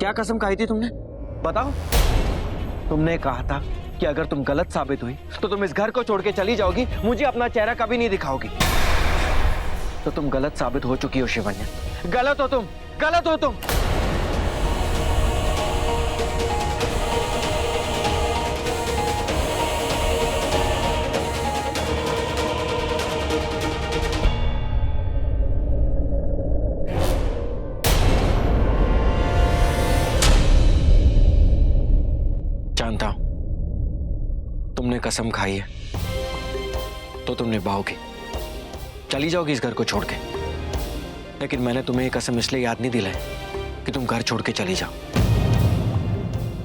क्या कसम खाई थी तुमने? बताओ। तुमने कहा था कि अगर तुम गलत साबित हुई तो तुम इस घर को छोड़ के चली जाओगी, मुझे अपना चेहरा कभी नहीं दिखाओगी। तो तुम गलत साबित हो चुकी हो शिवन्या। गलत हो तुम, गलत हो तुम। जानता हूं तुमने कसम खाई है तो तुम निभाओगी, चली जाओगी इस घर को छोड़ के। लेकिन मैंने तुम्हें ये कसम इसलिए याद नहीं दिलाई कि तुम घर छोड़ के चली जाओ,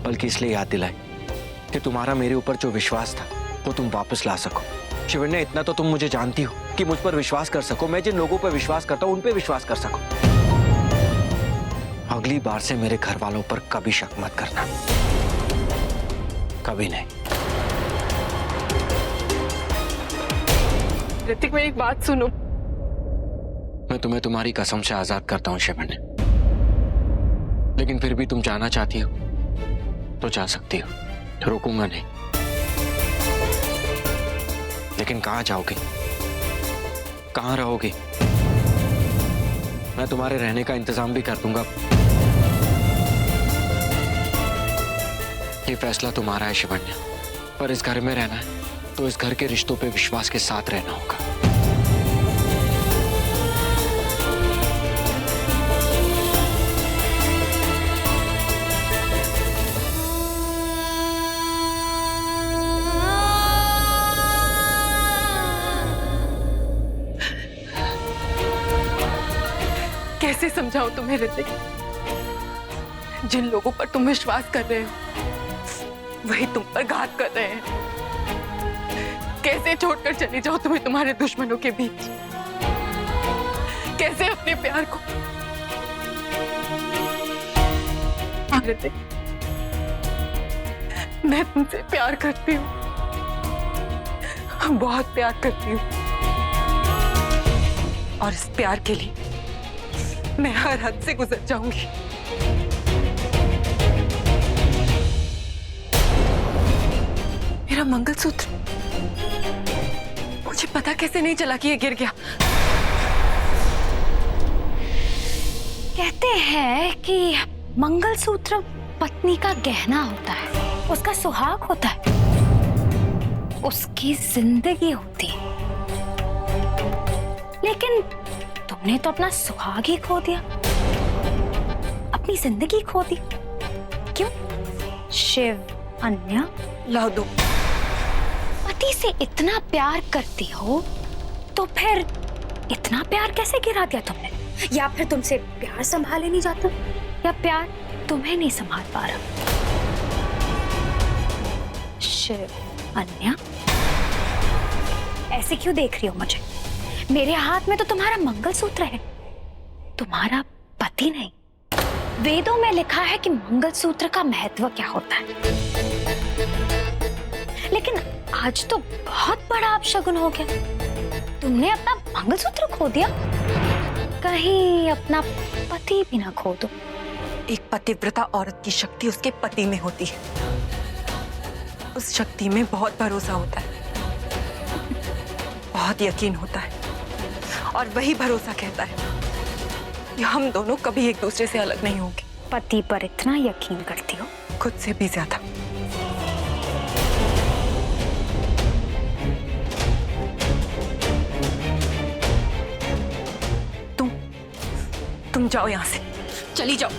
बल्कि इसलिए याद दिलाई कि तुम्हारा मेरे ऊपर जो विश्वास था वो तुम वापस ला सको। शिवन्या, इतना तो तुम मुझे जानती हो कि मुझ पर विश्वास कर सको। मैं जिन लोगों पर विश्वास करता हूं उन पे विश्वास कर सको। अगली बार से मेरे घर वालों पर कभी शक मत करना, कभी नहीं। ऋतिक, मेरी एक बात सुनो। मैं तुम्हें तुम्हारी कसम से आजाद करता हूं शिवन्या, लेकिन फिर भी तुम जाना चाहती हो तो जा सकती हो, रोकूंगा नहीं। लेकिन कहां जाओगी, कहां रहोगी? मैं तुम्हारे रहने का इंतजाम भी कर दूंगा। ये फैसला तुम्हारा है शिवन्या, पर इस घर में रहना है तो इस घर के रिश्तों पे विश्वास के साथ रहना होगा। कैसे समझाऊं तुम्हें ऋतिक? जिन लोगों पर तुम विश्वास कर रहे हो वही तुम पर घात कर रहे हैं। कैसे छोड़कर चली जाओ तुम्हें तुम्हारे दुश्मनों के बीच? कैसे अपने प्यार को? ऋतिक, मैं तुमसे प्यार करती हूँ, बहुत प्यार करती हूँ, और इस प्यार के लिए मैं हर हद से गुजर जाऊंगी। मेरा मंगलसूत्र, मुझे पता कैसे नहीं चला कि ये गिर गया? कहते हैं कि मंगलसूत्र पत्नी का गहना होता है, उसका सुहाग होता है, उसकी जिंदगी होती है। लेकिन तुमने तो अपना सुहाग ही खो दिया, अपनी जिंदगी खो दी। क्यों? शिव, अन्या, लाओ दो। पति से इतना प्यार करती हो तो फिर इतना प्यार कैसे गिरा दिया तुमने? या फिर तुमसे प्यार संभाले नहीं जाता, या प्यार तुम्हें नहीं संभाल पा रहा? शिव, अन्या, ऐसे क्यों देख रही हो मुझे? मेरे हाथ में तो तुम्हारा मंगलसूत्र है, तुम्हारा पति नहीं। वेदों में लिखा है कि मंगलसूत्र का महत्व क्या होता है, लेकिन आज तो बहुत बड़ा अपशगुन हो गया। तुमने अपना मंगलसूत्र खो दिया, कहीं अपना पति भी ना खो दो। एक पतिव्रता औरत की शक्ति उसके पति में होती है, उस शक्ति में बहुत भरोसा होता है, बहुत यकीन होता है, और वही भरोसा कहता है कि हम दोनों कभी एक दूसरे से अलग नहीं होंगे। पति पर इतना यकीन करती हो? खुद से भी ज्यादा। तुम जाओ यहां से, चली जाओ।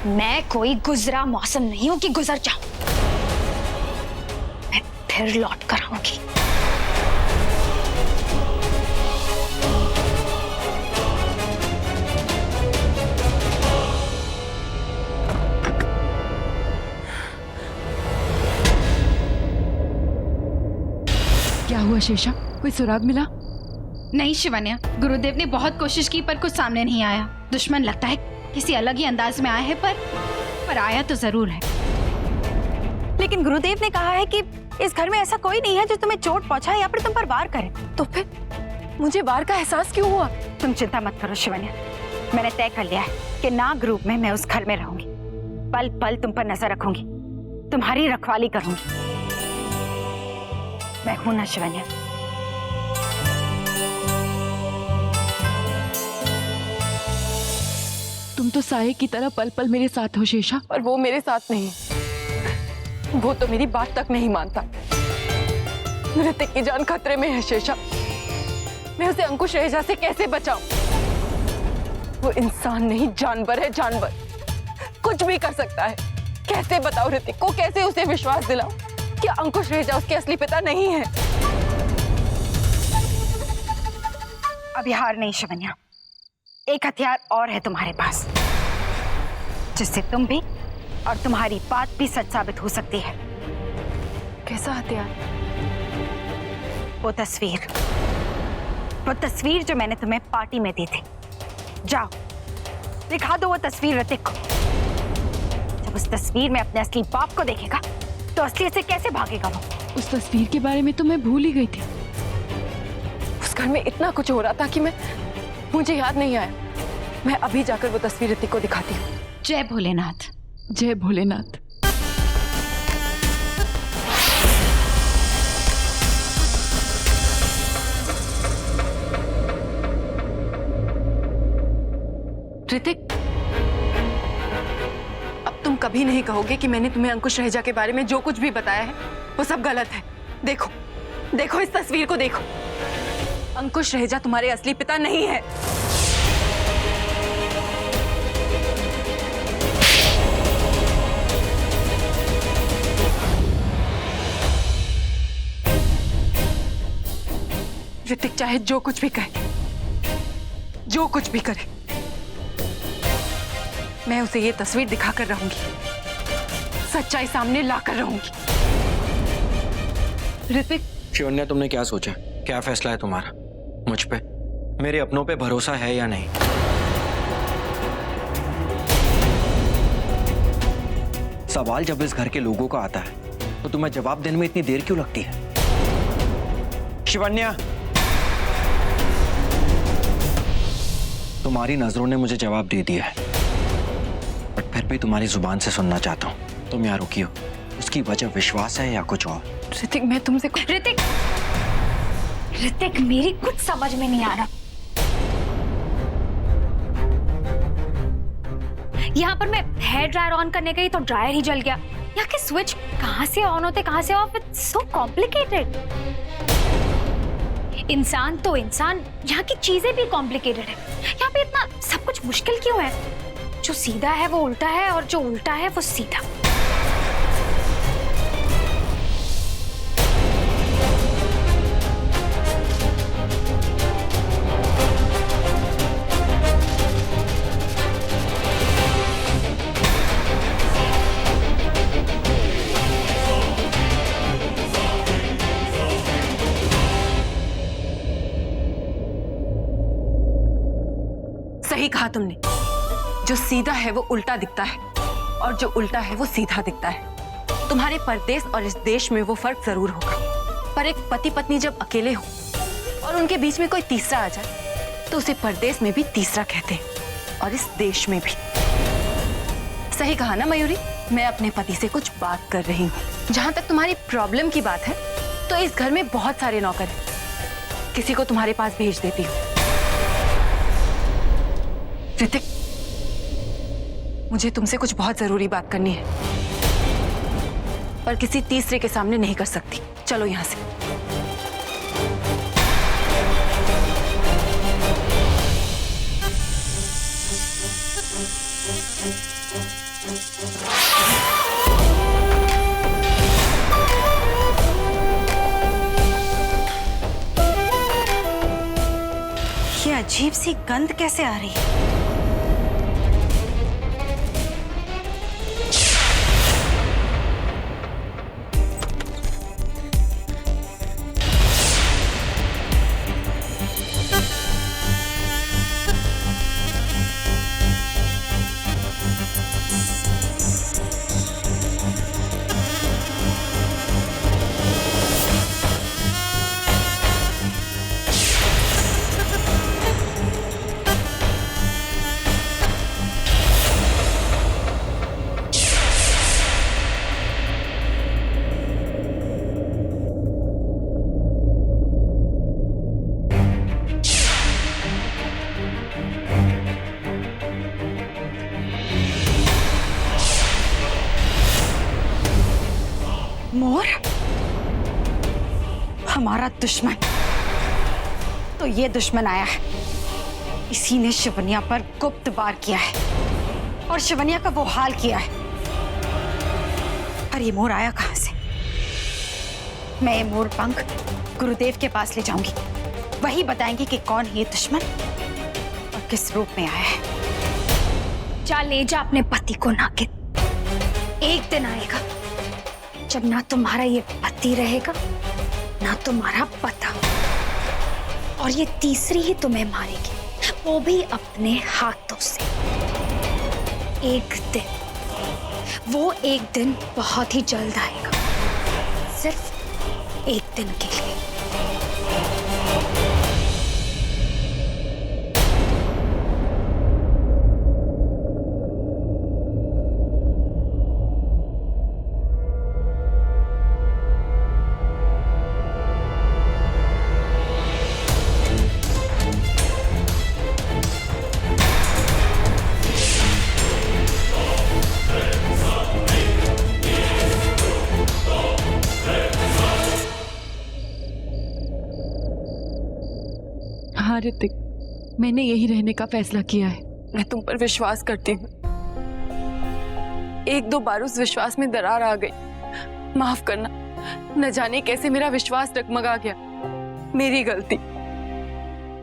मैं कोई गुजरा मौसम नहीं हूं कि गुजर जाऊं, मैं फिर लौट कर आऊंगी। क्या हुआ शेषा, कोई सुराग मिला? नहीं शिवन्या, गुरुदेव ने बहुत कोशिश की पर कुछ सामने नहीं आया। दुश्मन लगता है किसी अलग ही अंदाज में आया है, पर आया तो जरूर है। लेकिन गुरुदेव ने कहा है कि इस घर में ऐसा कोई नहीं है जो तुम्हें चोट पहुंचाए या फिर तुम पर वार करे। तो फिर मुझे वार का एहसास क्यों हुआ? तुम चिंता मत करो शिवन्या, मैंने तय कर लिया है कि नाग रूप में मैं उस घर में रहूंगी। पल पल तुम पर नजर रखूंगी, तुम्हारी रखवाली करूंगी। मैं हूं ना शिवन्या। तुम तो साये की तरह पल पल मेरे साथ हो शेषा। पर वो मेरे साथ नहीं, वो तो मेरी बात तक नहीं मानता। ऋतिक की जान खतरे में है शेषा। मैं उसे अंकुश रहेजा से कैसे बचाऊं? वो इंसान नहीं, जानवर है, जानवर। कुछ भी कर सकता है। कैसे बताओ ऋतिक को, कैसे उसे विश्वास दिलाऊं कि अंकुश रहेजा उसके असली पिता नहीं है? अभी हार नहीं शिवन्या, एक हथियार और है तुम्हारे पास, जिससे तुम भी और तुम्हारी बात भी सच साबित हो सकती है। कैसा हथियार? वो तस्वीर जो मैंने तुम्हें पार्टी में दी थी। जाओ दिखा दो वो तस्वीर ऋतिक को। जब उस तस्वीर में अपने असली बाप को देखेगा तो असलियत से कैसे भागेगा वो? उस तस्वीर के बारे में तो मैं भूल ही गई थी। उस घर में इतना कुछ हो रहा था कि मुझे याद नहीं आया। मैं अभी जाकर वो तस्वीर ऋतिक को दिखाती हूँ। जय भोलेनाथ। जय भोलेनाथ। ऋतिक, अब तुम कभी नहीं कहोगे कि मैंने तुम्हें अंकुश रहेजा के बारे में जो कुछ भी बताया है वो सब गलत है। देखो, देखो इस तस्वीर को देखो। अंकुश रहेजा तुम्हारे असली पिता नहीं है। ऋतिक चाहे जो कुछ भी कहे, जो कुछ भी करे, मैं उसे ये तस्वीर दिखाकर रहूंगी, सच्चाई सामने लाकर रहूंगी। ऋतिक। शिवन्या, तुमने क्या सोचा? क्या फैसला है तुम्हारा? मुझ पे, मेरे अपनों पे भरोसा है या नहीं? सवाल जब इस घर के लोगों का आता है तो तुम्हें जवाब देने में इतनी देर क्यों लगती है? शिवन्या, तुम्हारी नजरों ने मुझे जवाब दे दिया है, बट फिर भी तुम्हारी जुबान से सुनना चाहता हूं। तुम यहाँ रुकी हो, उसकी वजह विश्वास है या कुछ और? ऋतिक, मैं तुमसे ऋतिक मेरी कुछ समझ में नहीं आ रहा। यहाँ पर मैं हेयर ड्रायर ऑन करने गई तो ड्रायर ही जल गया। यहाँ के स्विच कहाँ से ऑन होते कहाँ से ऑफ? It's so complicated. इंसान तो इंसान, यहाँ की चीजें भी कॉम्प्लिकेटेड है। यहाँ पे इतना सब कुछ मुश्किल क्यों है? जो सीधा है वो उल्टा है और जो उल्टा है वो सीधा। सही कहा तुमने। जो सीधा है वो उल्टा दिखता है और जो उल्टा है वो सीधा दिखता है। तुम्हारे परदेश और इस देश में वो फर्क जरूर होगा, पर एक पति पत्नी जब अकेले हो और उनके बीच में कोई तीसरा आ जाए तो उसे परदेश में भी तीसरा कहते हैं और इस देश में भी। सही कहा ना मयूरी? मैं अपने पति से कुछ बात कर रही हूँ। जहां तक तुम्हारी प्रॉब्लम की बात है तो इस घर में बहुत सारे नौकर हैं, किसी को तुम्हारे पास भेज देती हूँ। ऋतिक, मुझे तुमसे कुछ बहुत जरूरी बात करनी है, पर किसी तीसरे के सामने नहीं कर सकती। चलो यहां से। ये अजीब सी गंध कैसे आ रही है? और हमारा दुश्मन, तो ये दुश्मन आया है, इसी ने शिवन्या पर गुप्त वार किया है और शिवन्या का वो हाल किया है। पर ये मोर आया कहां से? मैं ये मोर पंख गुरुदेव के पास ले जाऊंगी, वही बताएंगे कि कौन है ये दुश्मन और किस रूप में आया है। जा ले जा अपने पति को नागिन। एक दिन आएगा जब ना तुम्हारा ये पति रहेगा ना तुम्हारा पता, और ये तीसरी ही तुम्हें मारेगी, वो भी अपने हाथों से। वो एक दिन बहुत ही जल्द आएगा, सिर्फ एक दिन के लिए। हाँ ऋतिक, मैंने यही रहने का फैसला किया है। मैं तुम पर विश्वास करती हूँ। एक दो बार उस विश्वास में दरार आ गई, माफ करना। न जाने कैसे मेरा विश्वास डगमगा गया, मेरी गलती।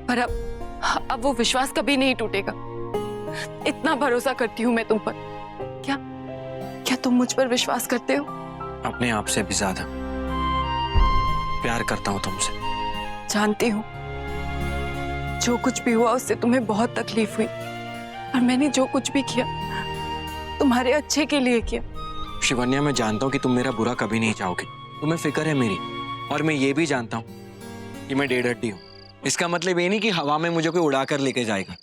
पर अब वो विश्वास कभी नहीं टूटेगा। इतना भरोसा करती हूँ मैं तुम पर। क्या तुम मुझ पर विश्वास करते हो? अपने आप से भी ज्यादा प्यार करता हूं तुमसे। जानती हूँ जो कुछ भी हुआ उससे तुम्हें बहुत तकलीफ हुई, और मैंने जो कुछ भी किया तुम्हारे अच्छे के लिए किया। शिवन्या, मैं जानता हूं कि तुम मेरा बुरा कभी नहीं चाहोगी, तुम्हें फिक्र है मेरी। और मैं ये भी जानता हूं कि मैं डेढ़ हूं। इसका मतलब ये नहीं कि हवा में मुझे कोई उड़ाकर लेके जाएगा।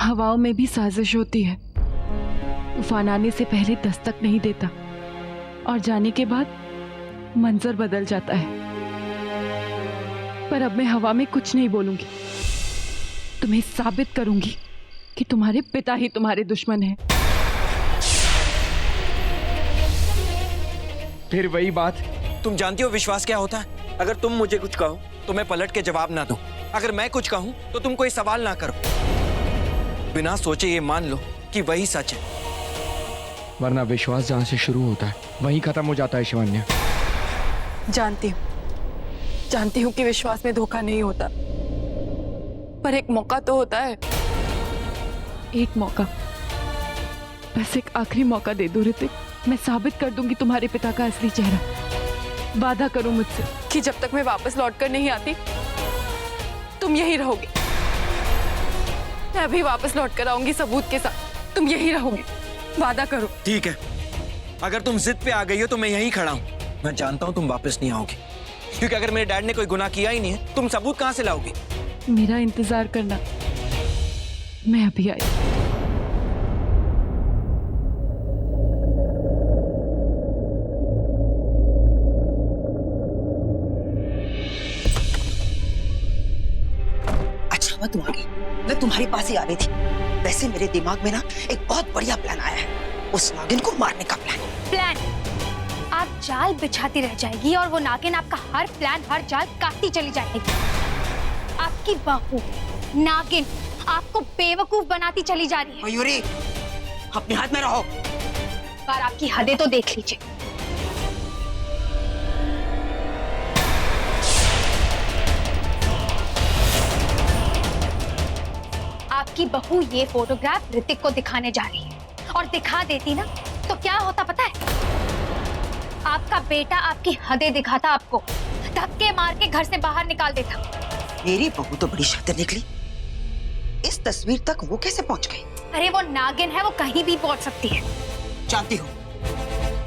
हवाओं में भी साजिश होती है। तूफान आने से पहले दस्तक नहीं देता और जाने के बाद मंजर बदल जाता है। पर अब मैं हवा में कुछ नहीं बोलूंगी। तुम्हें साबित करूंगी कि तुम्हारे पिता ही तुम्हारे दुश्मन हैं। फिर वही बात। तुम जानती हो विश्वास क्या होता है? अगर तुम मुझे कुछ कहो तो मैं पलट के जवाब ना दूं। अगर मैं कुछ कहूं तो तुम कोई सवाल ना करो। बिना सोचे ये मान लो कि वही सच है। वरना विश्वास जहां से शुरू होता है वहीं खत्म हो जाता है शिवन्या। जानती हूँ कि विश्वास में धोखा नहीं होता, पर एक मौका तो होता है। एक मौका, बस एक आखिरी मौका दे दो ऋतिक। मैं साबित कर दूंगी तुम्हारे पिता का असली चेहरा। वादा करो मुझसे कि जब तक मैं वापस लौट कर नहीं आती तुम यही रहोगे। मैं अभी वापस लौट कर आऊंगी सबूत के साथ, तुम यही रहोगे। वादा करो। ठीक है, अगर तुम जिद पे आ गई हो तो मैं यहीं खड़ा हूं। मैं जानता हूं तुम वापस नहीं आओगी, क्योंकि अगर मेरे डैड ने कोई गुनाह किया ही नहीं है, तुम सबूत कहां से लाओगी? मेरा इंतजार करना, मैं अभी आई। अच्छा हुआ तुम आ गई, मैं तुम्हारे पास ही आ रही थी। वैसे मेरे दिमाग में ना एक बहुत बढ़िया प्लान आया है, उस नागिन को मारने का प्लान। आप जाल बिछाती रह जाएगी और वो नागिन आपका हर प्लान, हर जाल काटती चली जाएगी। आपकी बहू नागिन आपको बेवकूफ बनाती चली जा रही है। मयूरी, अपने हाथ में रहो। पर आपकी हदें तो देख लीजिए। आपकी बहू ये फोटोग्राफ ऋतिक को दिखाने जा रही है, और दिखा देती ना तो क्या होता पता है? आपका बेटा आपकी हदें दिखाता, आपको धक्के मार के घर से बाहर निकाल देता। मेरी बहू तो बड़ी शातिर निकली। इस तस्वीर तक वो कैसे पहुंच गई? अरे वो नागिन है, वो कहीं भी पहुंच सकती है। जानती हूँ,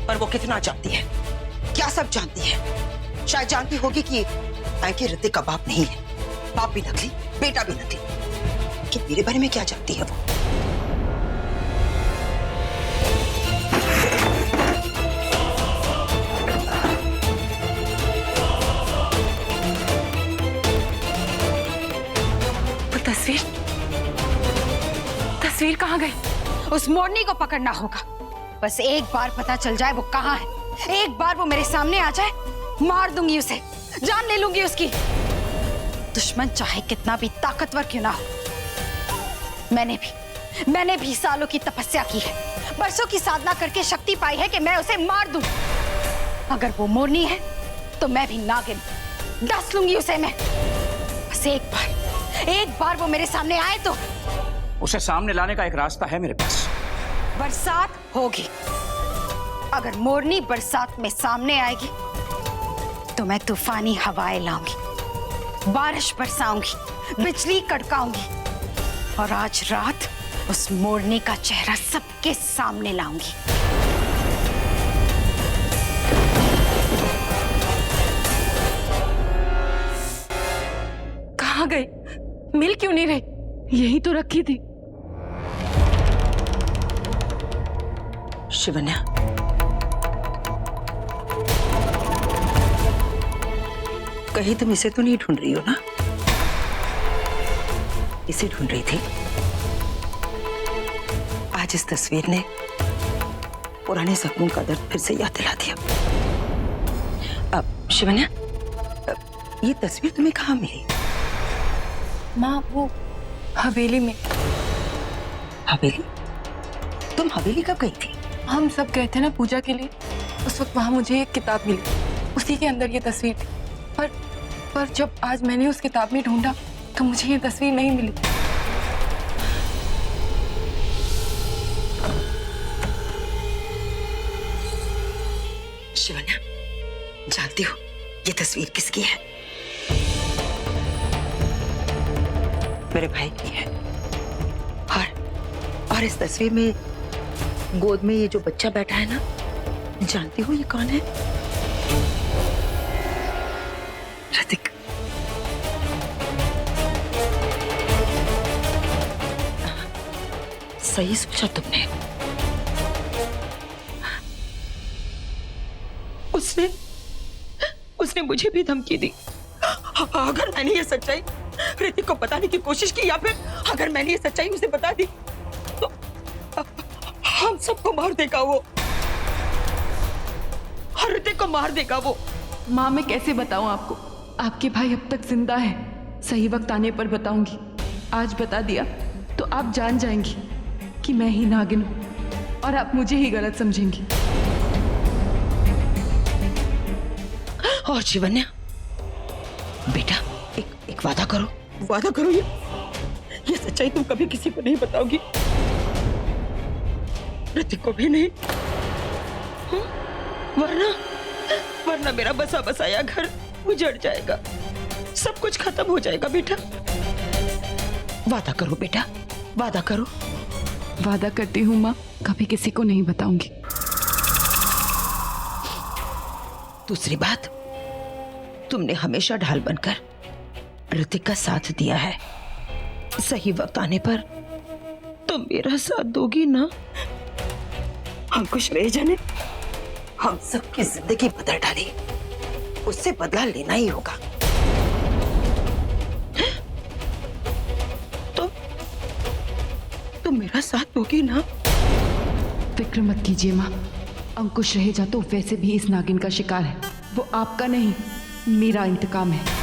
पर वो कितना जानती है, क्या सब जानती है। शायद जानती होगी कि मैं ऋतिक का बाप नहीं है, बाप भी नकली, बेटा भी नकली। कि मेरे बारे में क्या जानती है वो? तस्वीर कहाँ गई? उस मोरनी को पकड़ना होगा, बस एक बार पता चल जाए वो कहाँ है, एक बार वो मेरे सामने आ जाए, मार दूंगी उसे, जान ले लूंगी उसकी। दुश्मन चाहे कितना भी ताकतवर क्यों ना हो। मैंने भी सालों की तपस्या की है, बरसों की साधना करके शक्ति पाई है कि मैं उसे मार दूं। अगर वो मोरनी है तो मैं भी नागिन, डस लूंगी उसे मैं। बस एक बार वो मेरे सामने आए तो। उसे सामने लाने का एक रास्ता है मेरे पास। बरसात होगी। अगर मोरनी बरसात में सामने आएगी तो मैं तूफानी हवाएं लाऊंगी, बारिश बरसाऊंगी, बिजली कड़काऊंगी और आज रात उस मोरनी का चेहरा सबके सामने लाऊंगी। कहाँ गई? मिल क्यों नहीं रही? यही तो रखी थी। शिवन्या, कहीं तुम इसे तो नहीं ढूंढ रही हो ना? इसे ढूंढ रही थी। आज इस तस्वीर ने पुराने जख्मों का दर्द फिर से याद दिला दिया। अब शिवन्या, ये तस्वीर तुम्हें कहाँ मिली? माँ, वो हवेली में। हवेली? तुम हवेली कब गई थी? हम सब गए थे ना पूजा के लिए। उस वक्त वहां मुझे एक किताब मिली, उसी के अंदर ये तस्वीर थी। पर जब आज मैंने उस किताब में ढूंढा तो मुझे ये तस्वीर नहीं मिली। शिवन्या, जानती हो ये तस्वीर किसकी है? मेरे भाई की है। और इस तस्वीर में गोद में ये जो बच्चा बैठा है ना, जानती हो ये कौन है? ऋतिक। सही सोचा तुमने। उसने मुझे भी धमकी दी। अगर मैंने ये सच्चाई ऋतिक को बताने की कोशिश की, या फिर अगर मैंने ये सच्चाई उसे बता दी तो हम सबको मार देगा वो। ऋतिक को मार देगा वो। माँ, मैं कैसे बताऊं आपको? आपके भाई अब तक जिंदा है। सही वक्त आने पर बताऊंगी। आज बता दिया तो आप जान जाएंगी कि मैं ही नागिन हूं और आप मुझे ही गलत समझेंगी। और शिवन्या, बेटा, एक वादा करो। वादा करो, ये सच्चाई तुम कभी किसी को नहीं बताओगी, ऋतिक को भी नहीं। वरना मेरा बसा बसाया घर उजड़ जाएगा, सब कुछ खत्म हो जाएगा। बेटा, वादा करो बेटा, वादा करो। वादा करती हूँ माँ, कभी किसी को नहीं बताऊंगी। दूसरी बात, तुमने हमेशा ढाल बनकर ऋतिक का साथ दिया है। सही वक्त आने पर तुम मेरा साथ दोगी ना? अंकुश रेजा ने हम सबकी जिंदगी बदल डाली, उससे बदला लेना ही होगा। तो तुम मेरा साथ दोगी ना? फिक्र मत कीजिए माँ, अंकुश रहेजा तो वैसे भी इस नागिन का शिकार है। वो आपका नहीं, मेरा इंतकाम है।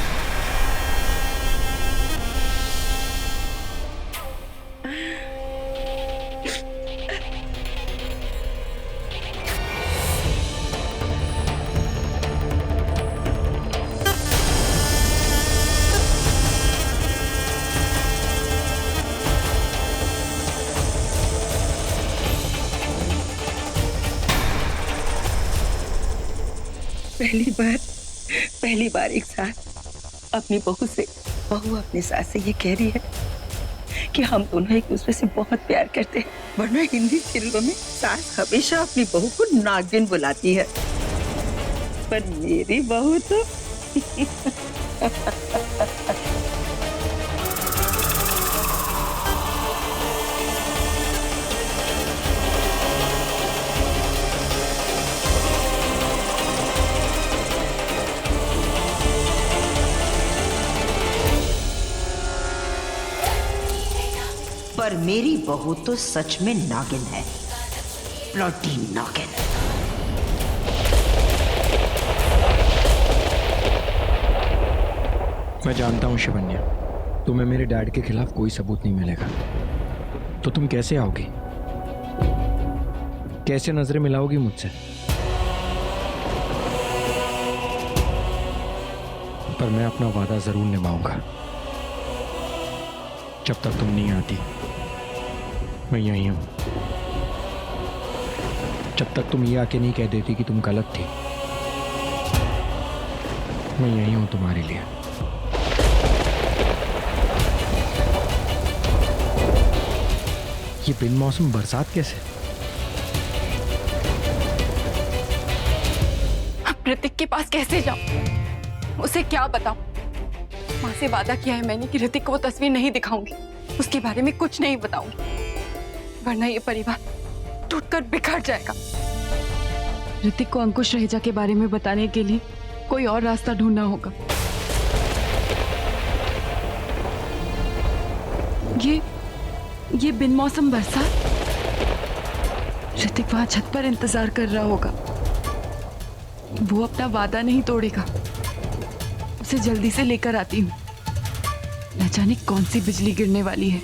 पहली बार एक साथ अपनी बहू अपने सास से ये कह रही है कि हम दोनों एक दूसरे से बहुत प्यार करते हैं। वरना हिंदी फिल्मों में सास हमेशा अपनी बहू को नागिन बुलाती है, पर मेरी बहू तो पर मेरी बहू तो सच में नागिन है। ब्लडी नागिन। मैं जानता हूँ शिवन्या, तुम्हें मेरे डैड के खिलाफ कोई सबूत नहीं मिलेगा, तो तुम कैसे आओगी, कैसे नजरें मिलाओगी मुझसे? पर मैं अपना वादा जरूर निभाऊंगा। जब तक तुम नहीं आती मैं यहीं हूं। जब तक तुम ये आके नहीं कह देती कि तुम गलत थी, मैं यहीं हूं तुम्हारे लिए। ये बिन मौसम बरसात कैसे? अब ऋतिक के पास कैसे जाऊं? उसे क्या बताऊं? माँ से वादा किया है मैंने कि ऋतिक को वो तस्वीर नहीं दिखाऊंगी, उसके बारे में कुछ नहीं बताऊंगी, वरना ये परिवार टूटकर बिखर जाएगा। ऋतिक को अंकुश रहेजा के बारे में बताने के लिए कोई और रास्ता ढूंढना होगा। ये बिन मौसम बरसात, ऋतिक वहां छत पर इंतजार कर रहा होगा। वो अपना वादा नहीं तोड़ेगा। उसे जल्दी से लेकर आती हूँ। न जाने कौन सी बिजली गिरने वाली है।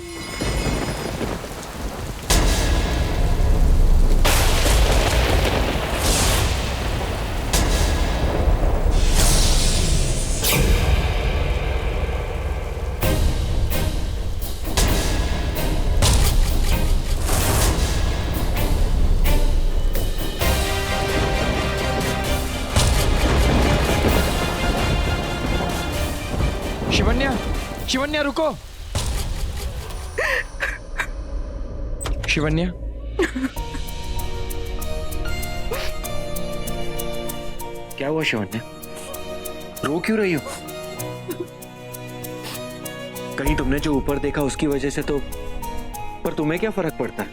शिवन्या, शिवन्या रुको। शिवन्या, क्या हुआ शिवन्या? रो क्यों रही हो? कहीं तुमने जो ऊपर देखा उसकी वजह से तो, पर तुम्हें क्या फर्क पड़ता है?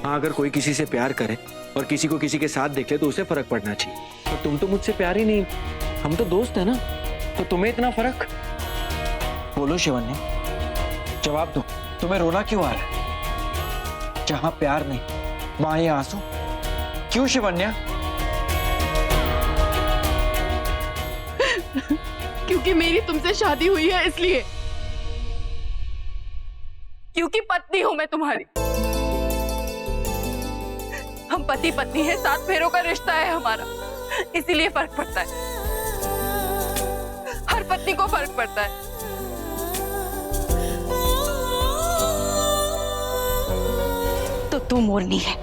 हाँ, अगर कोई किसी से प्यार करे और किसी को किसी के साथ देख ले तो उसे फर्क पड़ना चाहिए, पर तुम तो मुझसे प्यार ही नहीं, हम तो दोस्त है ना, तो तुम्हें इतना फर्क? बोलो शिवन्या, जवाब दो, तुम्हें रोना क्यों आ रहा है? जहां प्यार नहीं वहां ये आंसू क्यों शिवन्या? क्योंकि मेरी तुमसे शादी हुई है इसलिए, क्योंकि पत्नी हूं मैं तुम्हारी। हम पति पत्नी हैं, 7 फेरों का रिश्ता है हमारा, इसीलिए फर्क पड़ता है। हर पत्नी को फर्क पड़ता है। तो तू मोरनी है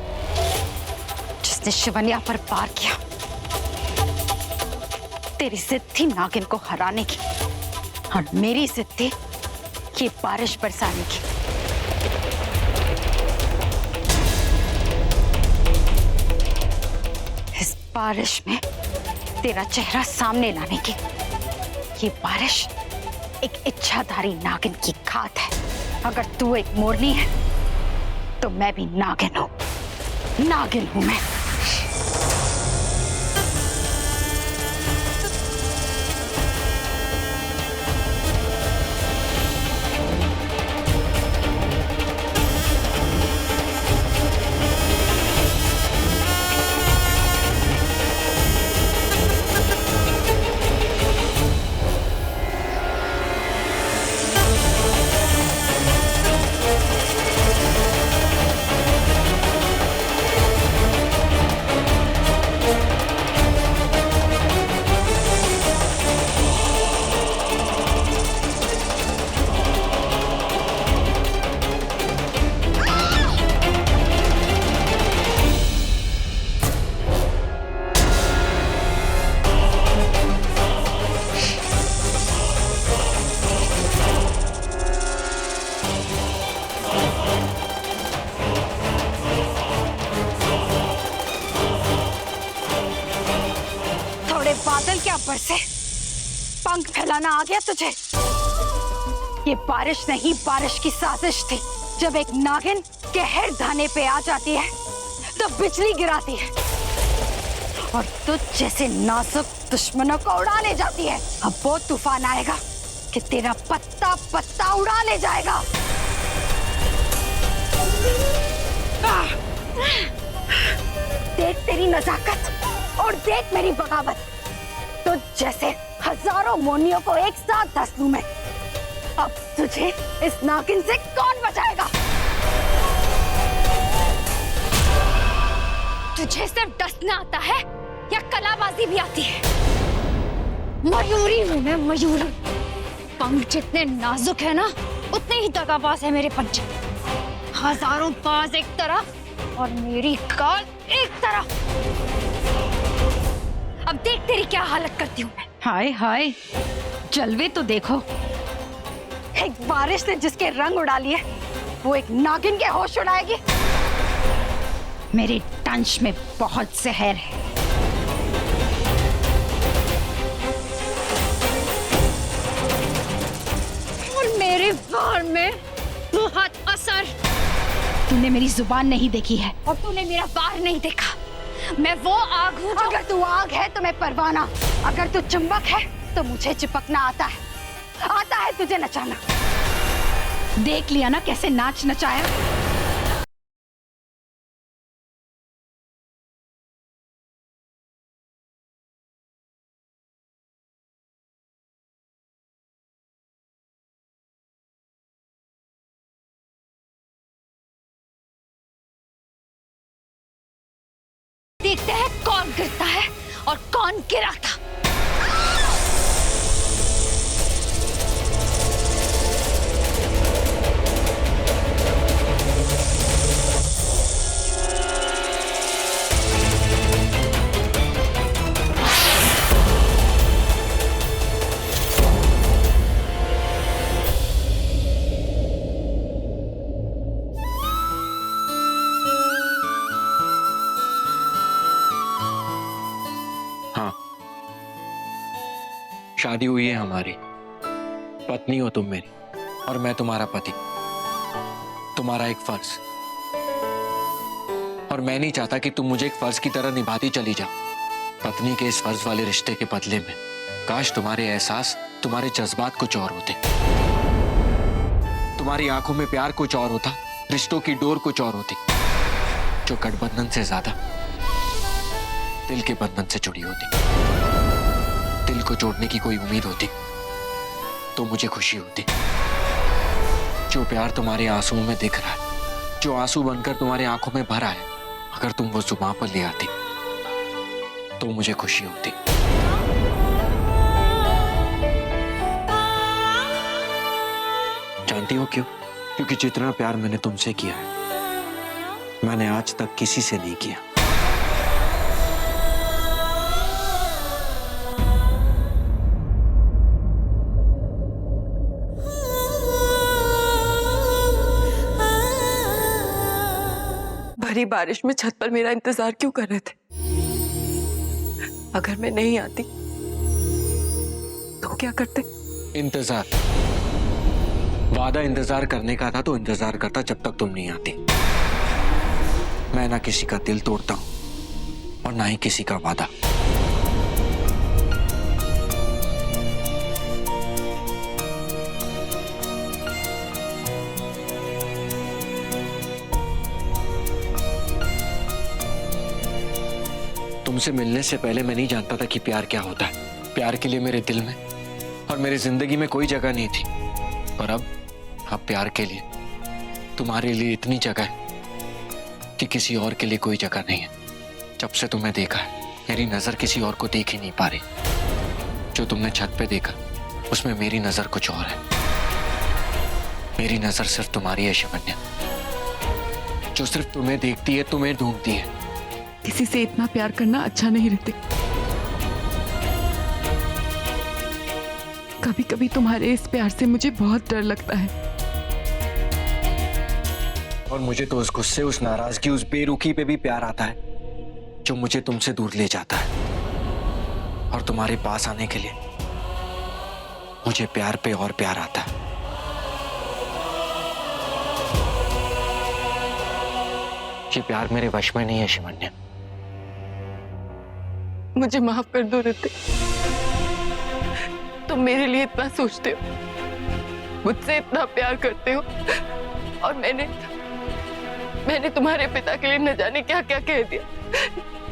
जिसने शिवन्या पर वार किया, तेरी जिद थी नागिन को हराने की, और मेरी जिद थी ये बारिश बरसाने की। इस बारिश में तेरा चेहरा सामने लाने की। ये बारिश एक इच्छाधारी नागिन की घात है। अगर तू एक मोरनी है तो मैं भी नागिन हूं। नागिन हूं मैं। बादल क्या बरसे, पंख फैलाना आ गया तुझे? ये बारिश नहीं, बारिश की साजिश थी। जब एक नागिन कहर ढाने पे आ जाती है तो बिजली गिराती है और तुझ जैसे नाजुक दुश्मनों को उड़ा ले जाती है। अब वो तूफान आएगा कि तेरा पत्ता पत्ता उड़ा ले जाएगा। देख तेरी नजाकत और देख मेरी बगावत। तो जैसे हजारों मोनियों को एक साथ धंस लूं मैं, अब तुझे इस नागिन से कौन बचाएगा? तुझे सिर्फ डसना आता है या कलाबाजी भी आती है? मयूरी हूं मैं, मयूरी। पंख जितने नाजुक है ना, उतने ही दगाबाज है मेरे पंजे। हजारों बाज एक तरफ और मेरी काल एक तरफ। अब देख तेरी क्या हालत करती हूँ मैं। हाय हाय, जलवे तो देखो। एक बारिश ने जिसके रंग उड़ा लिए, वो एक नागिन के होश उड़ाएगी। मेरे टंच में बहुत जहर है। और मेरे वार में बहुत असर। तूने मेरी जुबान नहीं देखी है और तूने मेरा वार नहीं देखा। मैं वो आग हूँ जो... अगर तू आग है तो मैं परवाना, अगर तू चुंबक है तो मुझे चिपकना आता है तुझे नचाना। देख लिया ना कैसे नाच नचाया। देखते हैं कौन गिरता है और कौन गिराता। हाँ, शादी हुई है हमारी। पत्नी हो तुम मेरी और मैं तुम्हारा पति। तुम्हारा एक फर्ज, और मैं नहीं चाहता कि तुम मुझे एक फर्ज की तरह निभाती चली जाओ। पत्नी के इस फर्ज वाले रिश्ते के बदले में काश तुम्हारे एहसास, तुम्हारे जज्बात कुछ और होते। तुम्हारी आंखों में प्यार कुछ और होता, रिश्तों की डोर कुछ और होती, जो गठबंधन से ज्यादा दिल के बंधन से जुड़ी होती। दिल को जोड़ने की कोई उम्मीद होती तो मुझे खुशी होती। जो प्यार तुम्हारे आंसुओं में दिख रहा है, जो आंसू बनकर तुम्हारी आंखों में भरा है, अगर तुम वो जुबान पर ले आती तो मुझे खुशी होती। जानती हो क्यों? क्योंकि जितना प्यार मैंने तुमसे किया है, मैंने आज तक किसी से नहीं किया। भरी बारिश में छत पर मेरा इंतजार क्यों कर रहे थे? अगर मैं नहीं आती तो क्या करते? इंतजार, वादा इंतजार करने का था तो इंतजार करता जब तक तुम नहीं आती। मैं ना किसी का दिल तोड़ता हूं और ना ही किसी का वादा। तुमसे मिलने से पहले मैं नहीं जानता था कि प्यार क्या होता है। प्यार के लिए मेरे दिल में और मेरी जिंदगी में कोई जगह नहीं थी, पर अब प्यार के लिए तुम्हारे लिए इतनी जगह है कि किसी और के लिए कोई जगह नहीं है। जब से तुम्हें देखा है, मेरी नजर किसी और को देख ही नहीं पा रही। जो तुमने छत पे देखा, उसमें मेरी नजर कुछ और है। मेरी नजर सिर्फ तुम्हारी है शिवन्या, जो सिर्फ तुम्हें देखती है, तुम्हें ढूंढती है। किसी से इतना प्यार करना अच्छा नहीं रहते। कभी कभी तुम्हारे इस प्यार से मुझे बहुत डर लगता है। और मुझे तो उस गुस्से, उस नाराजगी, उस बेरुखी पे भी प्यार आता है जो मुझे तुमसे दूर ले जाता है। और तुम्हारे पास आने के लिए मुझे प्यार पे और प्यार आता है। ये प्यार मेरे वश में नहीं है शिवन्या। मुझे माफ कर दो ऋतिक। तुम मेरे लिए इतना सोचते हो, मुझसे इतना प्यार करते हो, और मैंने तुम्हारे पिता के लिए न जाने क्या क्या कह दिया,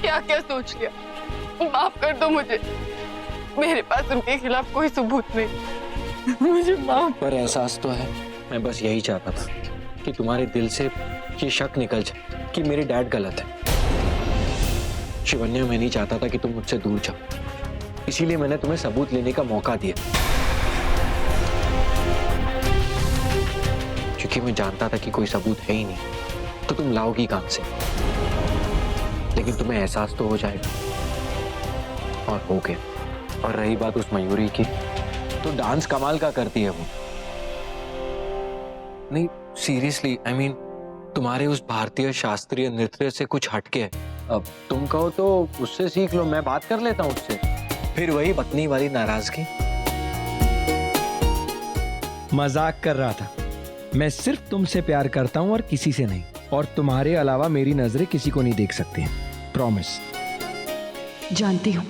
क्या क्या सोच लिया। माफ कर दो मुझे, मेरे पास उनके खिलाफ कोई सबूत नहीं। मुझे माफ। पर एहसास तो है, मैं बस यही चाहता था कि तुम्हारे दिल से ये शक निकल जाए कि मेरे डैड गलत है। शिवन्या, मैं नहीं चाहता था कि तुम मुझसे दूर जाओ, इसीलिए मैंने तुम्हें सबूत लेने का मौका दिया, क्योंकि मैं जानता था कि कोई सबूत है ही नहीं तो तुम लाओगी कहां से। लेकिन तुम्हें एहसास तो हो जाएगा, और हो गया। और रही बात उस मयूरी की, तो डांस कमाल का करती है वो। नहीं सीरियसली, आई मीन तुम्हारे उस भारतीय शास्त्रीय नृत्य से कुछ हटके है। अब तुम कहो तो उससे सीख लो, मैं बात कर लेता हूँ उससे। फिर वही पत्नी वाली नाराजगी। मजाक कर रहा था। मैं सिर्फ तुमसे प्यार करता हूं और किसी से नहीं, और तुम्हारे अलावा मेरी नजरें किसी को नहीं देख सकती हैं, प्रॉमिस। जानती हूँ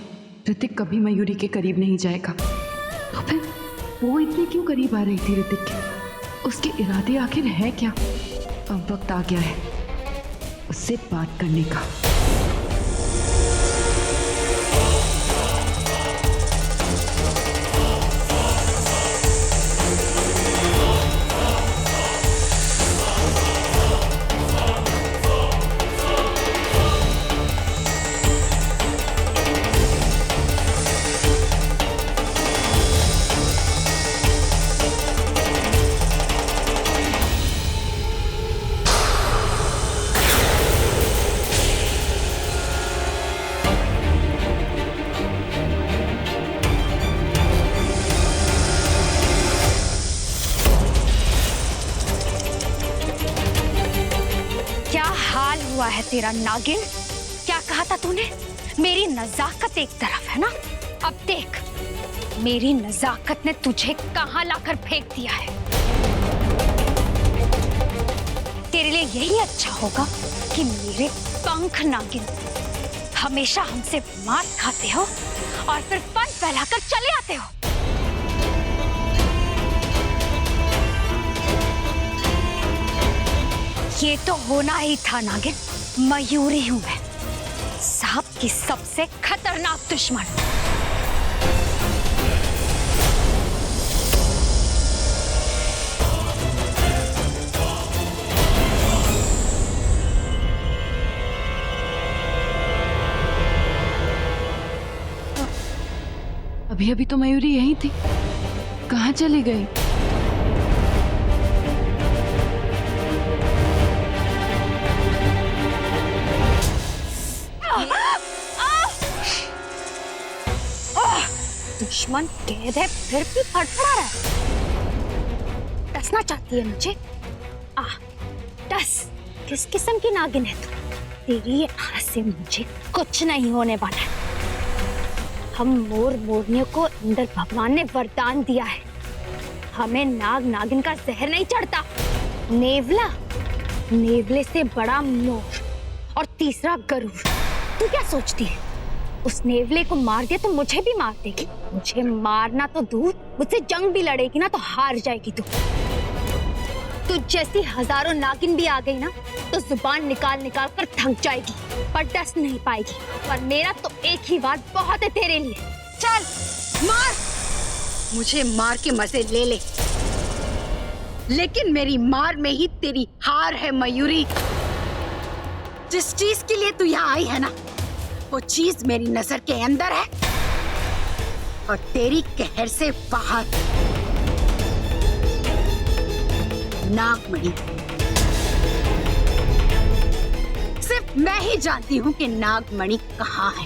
ऋतिक कभी मयूरी के करीब नहीं जाएगा, तो फिर वो इतने क्यों करीब आ रही थी ऋतिक के? उसके इरादे आखिर है क्या? अब वक्त आ गया है उससे बात करने का। हुआ है तेरा नागिन? क्या कहा था तूने? मेरी नजाकत एक तरफ है ना, अब देख मेरी नजाकत ने तुझे कहां लाकर फेंक दिया है। तेरे लिए यही अच्छा होगा कि मेरे पंख नागिन हमेशा हमसे मार खाते हो और फिर फन फैलाकर चले आते हो। ये तो होना ही था नागिन, मयूरी हूं मैं, सांप की सबसे खतरनाक दुश्मन। अभी अभी तो मयूरी यहीं थी, कहाँ चली गई? दुश्मन कैद है फिर भी फड़फड़ा रहा है। डसना चाहती है मुझे? डस। किस किस्म की नागिन है तू? तेरी आस से मुझे कुछ नहीं होने वाला है। हम मोर मोरनियों को इंद्र भगवान ने वरदान दिया है, हमें नाग नागिन का जहर नहीं चढ़ता। नेवला, नेवले से बड़ा मोर, और तीसरा गरुड़। तू क्या सोचती है उस नेवले को मार दिया तो मुझे भी मार देगी? मुझे मारना तो दूर, मुझसे जंग भी लड़ेगी ना तो हार जाएगी तू। तू जैसी हजारों नागिन भी आ गई ना तो जुबान निकाल निकाल कर थक जाएगी, पर डस नहीं पाएगी। पर मेरा तो एक ही बात बहुत है तेरे लिए। चल मार, मुझे मार के मजे ले ले, लेकिन मेरी मार में ही तेरी हार है मयूरी। जिस चीज के लिए तू यहाँ आई है ना, वो चीज मेरी नजर के अंदर है और तेरी कहर से बाहर। नागमणि। सिर्फ मैं ही जानती हूँ कि नागमणि कहाँ है।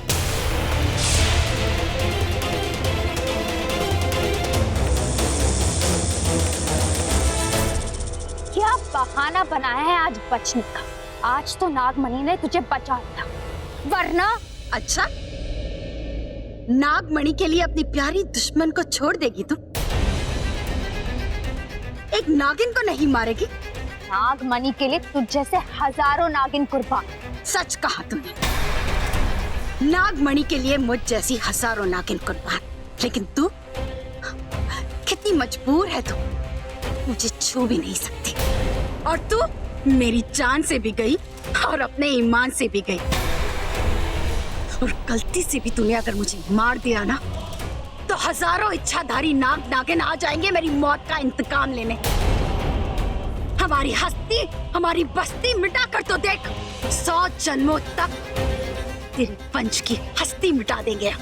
क्या बहाना बनाया है आज बचने का? आज तो नागमणि ने तुझे बचा लिया, वरना। अच्छा, नागमणि के लिए अपनी प्यारी दुश्मन को छोड़ देगी तू? एक नागिन को नहीं मारेगी? नागमणि के लिए तुझ जैसे हजारों नागिन कुर्बान। सच कहा तुमने, नागमणि के लिए मुझ जैसी हजारों नागिन कुर्बान। लेकिन तू कितनी मजबूर है, तू मुझे छू भी नहीं सकती। और तू मेरी जान से भी गई और अपने ईमान से भी गई। और गलती से भी तूने अगर मुझे मार दिया ना, तो हजारों इच्छाधारी नाग नागिन आ जाएंगे मेरी मौत का इंतकाम लेने। हमारी हस्ती, हमारी बस्ती मिटा कर तो देख, 100 जन्मों तक तेरे वंश की हस्ती मिटा देंगे।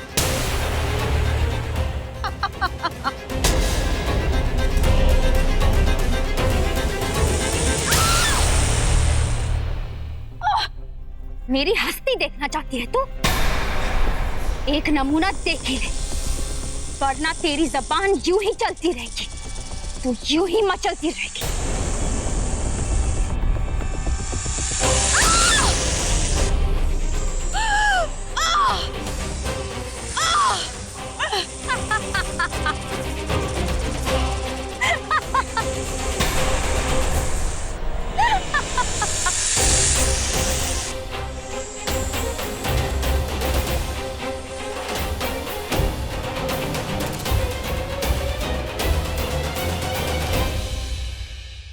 मेरी हस्ती देखना चाहती है तू? एक नमूना देख ही ले, वरना तेरी जबान यूं ही चलती रहेगी, तू यूं ही मचलती रहेगी।